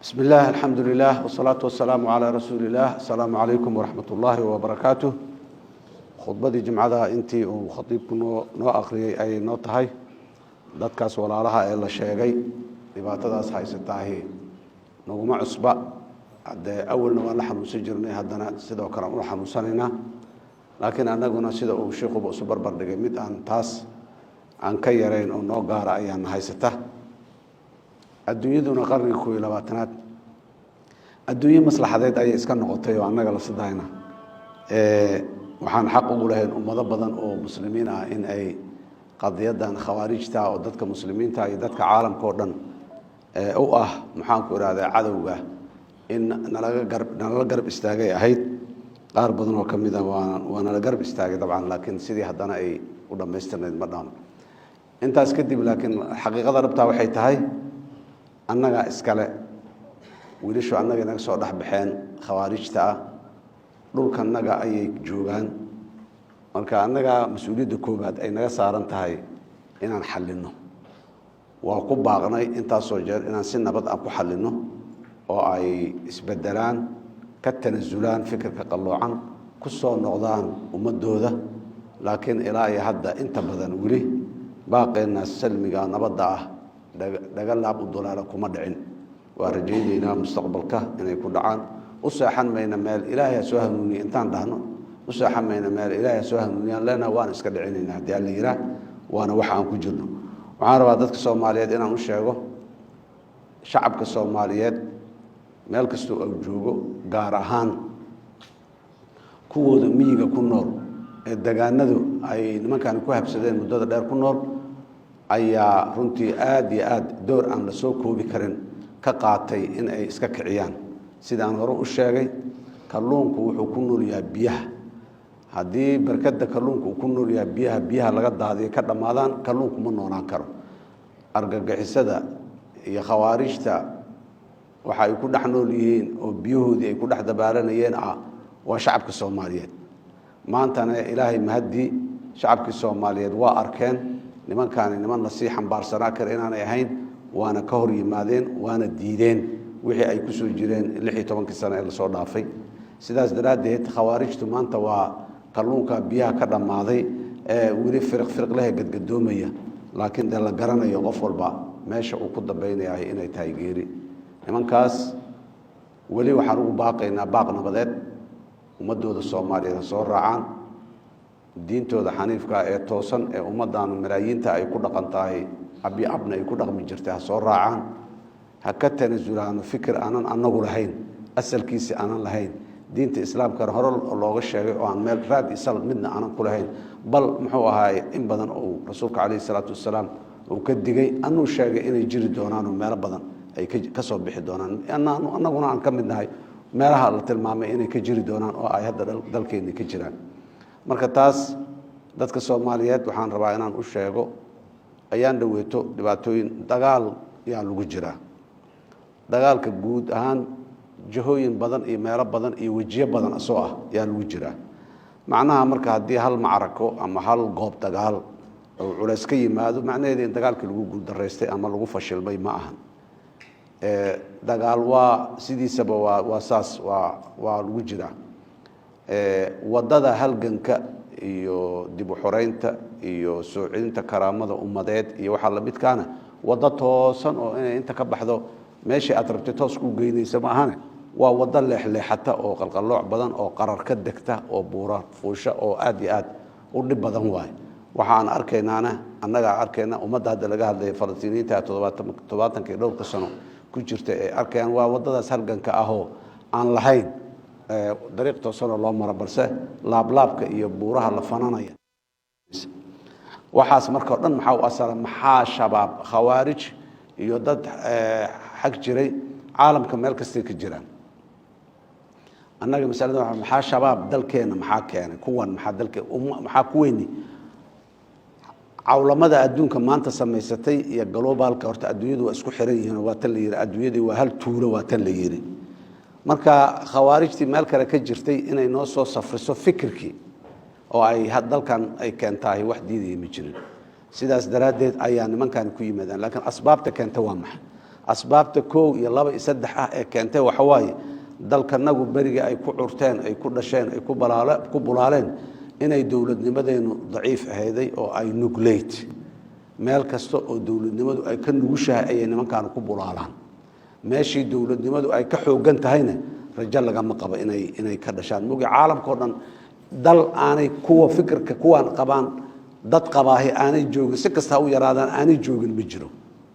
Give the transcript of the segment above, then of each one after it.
بسم الله الحمد لله والصلاة والسلام على رسول الله. السلام عليكم ورحمة الله وبركاته. خطبة جمعة أنتي وخطيبكم نو أخري أي نوتهاي dadkaas walaalaha ee la sheegay dhibaatadaas haysataahi naguma cusba hadee awalna waan la xanuunsan jirnay haddana sidoo kale aan u xanuunsanayna laakiin anaguna sida uu sheekhu u barbar dhigay mid aan taas aan ka yareyn oo noo gaara ayaan haysata adduunyaduna qarniga 12aad adduunyo maslaxadeed ay iska noqotay oo anaga la sidayna waxaan xaq ugu lahayn ummado badan oo muslimiin ah in ay qadiyadan khawaarijta oo dadka muslimiinta iyo dadka caalamka oo dhan oo ah maxaan ku iraaday cadawga in nalaga garb istaagay ahayd qaar badan oo kamid ah waa nalaga garb istaagay dabcan laakiin sidii haddana ay u dhameystirnayd ma dhaam intaas kadib laakiin xaqiiqada dhabta waxay tahay annaga iskale wiilashu annaga inaga soo dhaxbaxeen khawaarijta dhulkanaga ayay joogaan marka annaga mas'uuliyadda koobaad ay naga saaran tahay inaan xalino waa ku baaqnay intaas soo jeer inaan si nabad ah ku xalino oo ay isbedelaan ka tanaasulaan fikirka qaloocan ku soo noqdaan ummadooda laakiin ilaa ay hadda inta badan wili baaqeena salmiga nabadda ah daga laab u dolaala kuma dhicin waa rajaynaynaa mustaqbalka inay ku dhacaan u saaxan mayna meel ilaahay soo hanuuniyo intaan dhahno وساحمينا مال إلهي سوهمنا لنا وانا اسك دحيننا hadii la yiraah waana waxa aan ku jirno waxaan rabaa dadka Soomaaliyeed inaan u sheego shacabka Soomaaliyeed meel kasto oo joogo gaar ahaan kuwooda miyiga ku nool ee deegaanadu ay nimankan ku habsadeen muddada dheer ku nool ayaa runtii aad iyo aad door aan la soo koobi karin ka qaatay in ay iska kiciyaan sidaan hore u sheegay kalluunku wuxuu ku nool yahay biyaha haddii barkada kalluunku ku nool yahay biyaha laga daadiyo ka dhamaadaan kalluunku ma noolaan karo argagixisada iyo khawaarijta waxa ay ku dhex nool yihiin oo biyahoodii ay ku dhex dabaalanayeen waa shacabka Soomaaliyeed maantana ilaahay mahadi shacabka Soomaaliyeed waa arkeen nimankaan niman la sii xambaarsanaa kar inaanay ahayn waana ka hor yimaadeen waana diideen wixii ay ku soo jireen 16 sano ee la soo dhaafay sidaas daraadeed khawaarijtu maanta waa kalluunka biyaha ka dhamaaday ee wili firq leh gadgadoomaya laakiin dal la garanayo qof walba meesha uu ku dambeeyay inay tahay geeri nimankaas wali waxaan ugu baaqaynaa baaq nabadeed ummadooda Soomaaliyeed soo raacaan diintooda xaniifka ee toosan ee ummadan malaayiinta ay ku dhaqantahay abna ay ku dhaqmi jirtay soo raacaan ha ka tanaasulaan fikir aanan anagu lahayn asalkiisa aanan lahayn diinta islaamka hore looga sheegay oo aan meel raad isal midna aanan ku lahayn bal muxuu ahaay in badan oo rasuulka kaleey salaatu wasalaam uu ka digay anuu sheegay inay jiri doonaan oo meel badan ay ka soo bixi doonaan annaguna aan ka midnahay meelaha la tilmaamay inay ka jiri doonaan oo ay hadda dalkeena ka jiraan marka taas dadka Soomaaliyeed waxaan rabaa inaan u sheego ayaan dhaweeto dhibaatooyin dagaal yaa lagu jiraa dagaalka guud ahaan jahooyin badan iyo meelo badan iyo wajiyo badan asoo ah yaa lagu jiraa macnaha marka hadii hal macrako ama hal goob dagaal oo culays ka yimaado macnaheedu in dagaalka lagu guul dareystay ama lagu fashilmay ma ahan dagaal waa sidiisaba waa saas waa lagu jiraa wadada halganka iyo dib u xoreynta iyo soo celinta karaamada ummadeed iyo waxa la midkaana wada toosan oo inay inta ka baxdo meeshii aad rabtay toos ku geynaysa ma ahan waa wada leexleexata oo qalqalooc badan oo qarar ka degta oo buura fuusha oo aad iyo aad u dhib badan waay waxaan arkaynaana annaga arkayna ummadda hadda laga hadlay Falastiiniinta 70 dhowrka sano ku jirta ee arkayaan waa wadadaas halganka ah oo aan lahayn dariiq toosan oo loo maro balse laablaabka iyo buuraha la fananaya waxaas marka dhan maxaa u asala maxaa shabaab khawaarij iyo dad xaq jiray caalamka meel kasta ka jiraan annaga masalada maxaa shabaab dalkeena maxaa keenay kuwan maxaa dalka maxaa ku weyni cawlamada adduunka maanta sameysatay iyo globaalka horta adduunyadu waa isku xiran yihiin waa tan la yiri adduunyadu waa hal tuulo waa tan la yiri marka khawaarijti meel kale ka jirtay inay noo soo safriso fikirkii oo ay dalkan ay keentahay wax diiday ma jirin sidaas daraadeed ayaa nimankan ku yimaadaan laakiin asbaabta keenta waa maxay asbaabta koow iyo laba iyo saddex ee keentay waxa waaye dalkanagu beriga ay ku curteen ay ku dhasheen ay ku bulaaleen inay dowladnimadeenu daciif ahayday oo ay nuglate meel kasta oo dowladnimadu ay ka nugushahay ayay nimankaan ku bulaalaan meeshii dowladnimadu ay ka xoogan tahayna rajo lagama qabo inay ka dhashaan mugi caalamkoo dhan dal aanay kuwa fikirka kuwaan qabaan dad qabaahi aanay joogin si kasta u yaraadaan aanay joogin ma jiro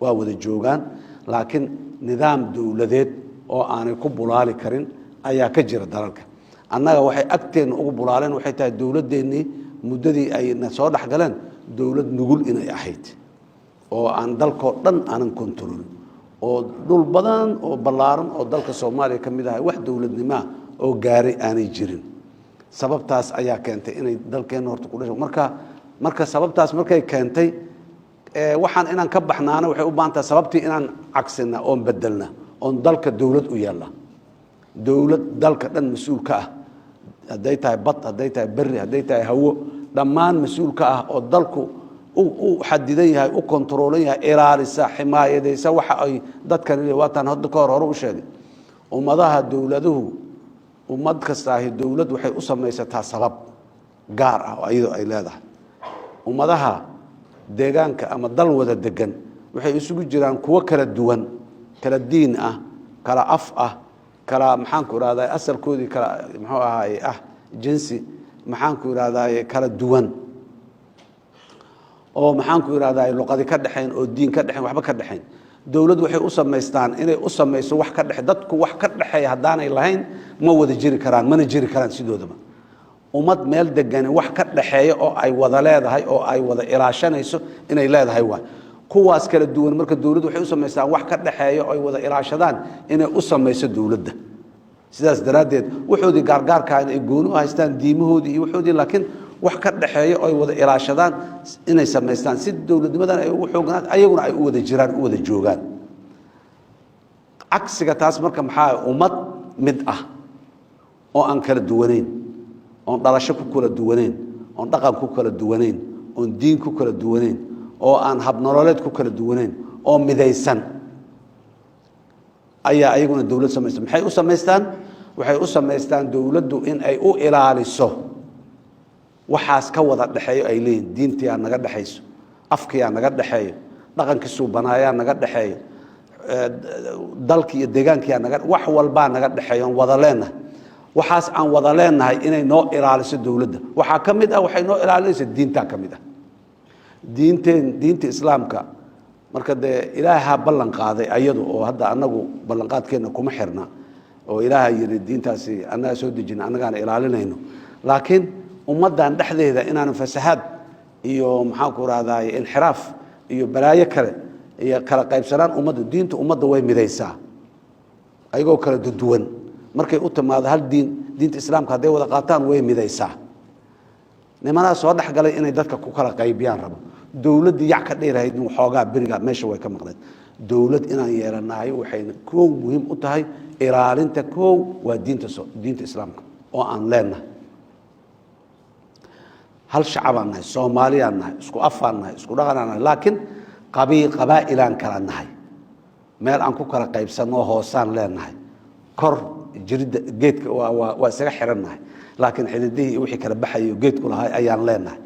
waa wada joogaan laakiin nidaam dowladeed oo aanay ku bulaali karin ayaa ka jira dalalka annaga waxay agteena ugu bulaaleen waxay tahay dowladeennii muddadii ayna soo dhexgaleen dowlad nugul inay ahayd oo aan dalkoo dhan aanan kontrolin oo dhul badan oo ballaaran oo dalka Soomaaliya ka mid ah wax dowladnimo oo gaaray aanay jirin sababtaas ayaa keentay inay dalkeena horta ku dhasho marka sababtaas markay keentay waxaan inaan ka baxnaana waxay u baahan tahay sababtii inaan cagsina oo bedelna oo dalka dowlad u yeelna dowlad dalka dhan mas'uul ka ah haday tahay bad haday tahay bari haday tahay hawo dhammaan mas'uul ka ah oo dalku u xadidan yahay u kontroolan yahay ilaalisa ximaayadeysa waxa ay dadkan waataan hadda ka hor u sheegay ummadaha dowladuhu ummad kasta ah dowlad waxay u samaysataa sabab gaar ah oo ayadoo ay leedahay ummadaha deegaanka ama dal wada degan waxay isugu jiraan kuwa kala duwan kala diin ah kala af ah kala maxaan ku raadayay asalkoodii kala muxuu ahaay jinsi maxaan ku raadayay kala duwan oo maxaan ku raadayay luqadi ka dhaxayn oo diin ka dhaxayn waxba ka dhaxayn dawlad waxay u sameystaan inay u sameyso wax ka dhax dadku wax ka dhaxay hadaanay lahayn ma wada jiri karaan mana jiri karaan sidoodaba ummad meel degan wax ka dhaxeeyo oo ay wada leedahay oo ay wada ilaashanayso inay leedahay waa kuwaas kala duwan marka dawladdu waxay u sameystaan wax ka dhaxeeyo oo ay wada ilaashadaan inay u sameyso dawladda sidaas daraadeed wuxuudi gaargaarka ay gooni u haystaan diimahoodii iyo wuxuudi laakiin wax ka dhaxeeyo oo ay wada ilaashadaan inay sameystaan si dawladnimadan ay ugu xoognaan ayaguna ay u wada jiraan u wada joogaan cagsiga taas marka maxaa ummad mid ah oo aan kala duwaneyn oo dhalasho ku kala duwaneyn oo dhaqan ku kala duwaneyn oo diin ku kala duwaneyn oo aan hab nololeed ku kala duwaneyn oo midaysan ayaa ayaguna dawlad sameystaan maxay u sameystaan waxay u sameystaan dawladdu in ay u ilaaliso waxaas ka wada dhaxeeyo ay leeyihiin diintiyaa naga dhaxayso afkiyaa naga dhaxeeyo dhaqankii suubanaayaa naga dhaxeeyo dalkii iyo deegaankiyaa naga wax walbaa naga dhaxeeyo on wada leenahay waxaas aan wada leenahay inay noo ilaaliso dawladda waxaa ka mid ah waxay noo ilaalinaysa diintaa ka mid ah diinta islaamka marka dee ilaaha ballan qaaday ayadu oo hadda anagu ballanqaadkeena kuma xirna oo ilaaha yiri diintaasi annaga soo dejina annagaana ilaalinayno laakiin ummadan dhexdeeda inaan fasahaad iyo maxaan ku raadaay inxiraaf iyo balaayo kale iyo kala qaybsanaan diinta ummadda way midaysaa ayagoo kala duwan markay u timaado hal diinta islaamka haday wada qaataan way midaysaa nimana soo dhaxgalay inay dadka ku kala qaybiyaan rabo dawladda yac ka dheerayd inuu xoogaa beriga meesha way ka maqleen dawlad inaan yeelanahay waxay koow muhiim u tahay ilaalinta koow waa diinta islaamka oo aan leenahay hal shacabaan nahay soomaaliyaan nahay isku afaan nahay isku dhaqanaan nahay laakiin qabaa'ilaan kala nahay meel aan ku kala qaybsanoo hoosaan leenahay kor jirida geedka waa isaga xirannahay laakiin xididihii wixii kala baxayay geedku lahay ayaan leenahay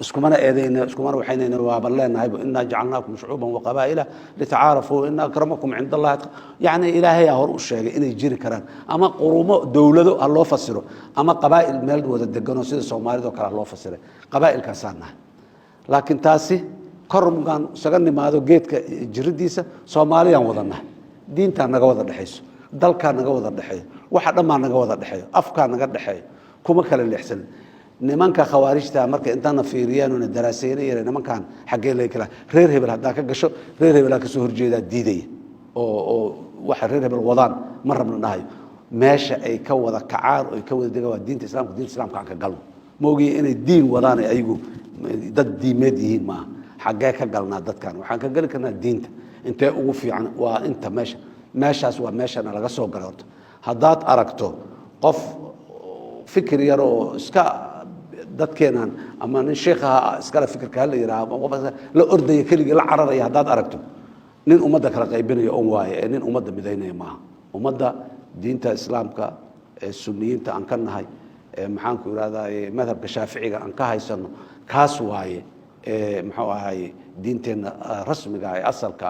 iskumana eedayna iskumana waxaynayna waaban leenahay inna jacalnaakum shucuuban wa qabaa'ila litacaarafu inna akramakum cinda allahi yani ilaahay hor u sheegay inay jiri karaan ama qurumo dawlado ha loo fasiro ama qabaa'il meel wada deganoo sida Soomaalida kale loo fasiray qabaa'ilkaasaan nahay laakiin taasi kormugan isaga nimaado geedka jiridiisa Soomaaliyaan wada nahay diinta naga wada dhaxayso dalka naga wada dhaxeeyo waxa dhamaan naga wada dhaxeeyo afka naga dhaxeeyo kuma kala leexsan nimanka khawaarijta marka intaana fiiriyaan oo daraasaynayeen nimankan xagee leey kala reer hebel hadaa ka gasho reer hebel ka soo horjeeda diiday oo waxa reer hebel wadaan ma rabna dhahay meesha ay ka wada kacaan oo ay ka wada degaan diinta islaamka ka galno moogi inay diin wadaan ayagu dad diimeed yihiin ma xagee ka galnaa dadkan waxaan ka gali karnaa diinta intee ugu fiican waa inta meeshaas waa meeshana laga soo galay horta hadaad aragto qof fikir yar oo iska dadkeenan ama nin sheekha iska la fikirka la yiraahdo la ordaya kaliya la cararaya hadaad aragto nin ummadda kala qaybinayo on waaye ee nin ummadda midaynaya maaha ummadda diinta islaamka ee sunniyiinta aan ka nahay maxaanku irahdaa madhabka shaaficiga aan ka haysano kaas waaye muxuu ahaye diinteenna rasmiga ee asalka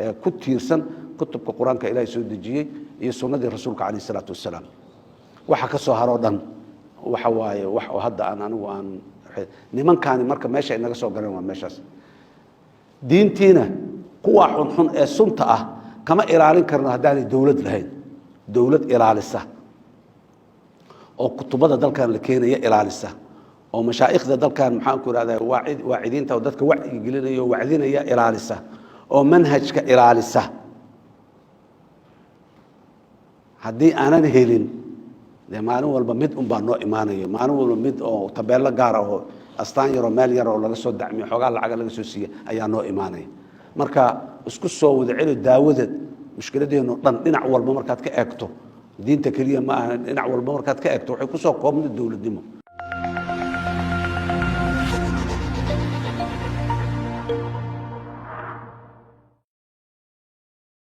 ee ku tiirsan kutubka qur-aanka ilaahay soo dejiyey iyo sunnadii rasuulka calayh isalaatu wassalaam waxa ka soo haroo dhan waxa waaye wax oo hadda aan anigu aan nimankaani marka meesha ay naga soo galeen waa meeshaas diintiina kuwa xunxun ee sunta ah kama ilaalin karno haddaanay dowlad lahayn dowlad ilaalisa oo kutubada dalkan la keenaya ilaalisa oo mashaayikhda dalkan maxaanku irahdaa waacidiinta oo dadka wacyiga gelinaya oo wacdinaya ilaalisa oo manhajka ilaalisa haddii aanan helin dee maalin walba mid un baa noo imaanayo maalin walba mid oo tabeello gaar ah oo astaan yaroo meel yar oo laga soo dacmiyo xoogaa lacaga laga soo siiya ayaa noo imaanaya marka isku soo wada celi daawadeed mushkiladeenu dhan dhinac walba markaad ka eegto diinta keliya ma aha dhinac walba markaad ka eegto waxay ku soo koobnay dowladnimo